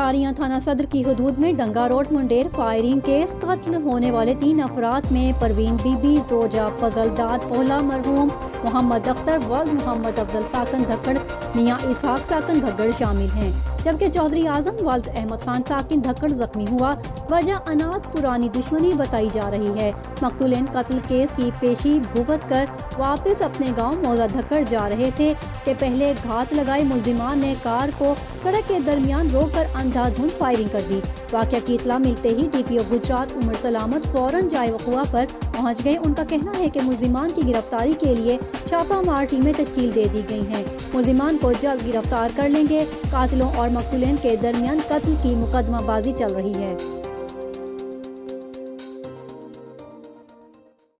کھاریاں تھانہ صدر کی حدود میں ڈنگا روڈ منڈیر فائرنگ کیس قتل ہونے والے 3 افراد میں پروین بی بی، زوجہ فضل داد پولا، مرحوم محمد اختر ولد محمد افضل ساکن دھکڑ، میاں اسحاق ساکن دھکڑ شامل ہیں، جبکہ چودھری اعظم ولد احمد خان ساکن دھکڑ زخمی ہوا۔ وجہ اناج پرانی دشمنی بتائی جا رہی ہے۔ مقتولین قتل کیس کی پیشی بھگت کر واپس اپنے گاؤں موزہ دھکڑ جا رہے تھے کہ پہلے گھات لگائے ملزمان نے کار کو سڑک کے درمیان روک کر اندھا دھند فائرنگ کر دی۔ واقعہ کی اطلاع ملتے ہی ڈی پی او گجرات عمر سلامت فوراً جائے وقوع پر پہنچ گئے۔ ان کا کہنا ہے کہ ملزمان کی گرفتاری کے لیے چھاپہ مار ٹیمیں تشکیل دے دی گئی ہیں۔ ملزمان کو جلد گرفتار کر لیں گے۔ قاتلوں اور مقتولین کے درمیان قتل کی مقدمہ بازی چل رہی ہے۔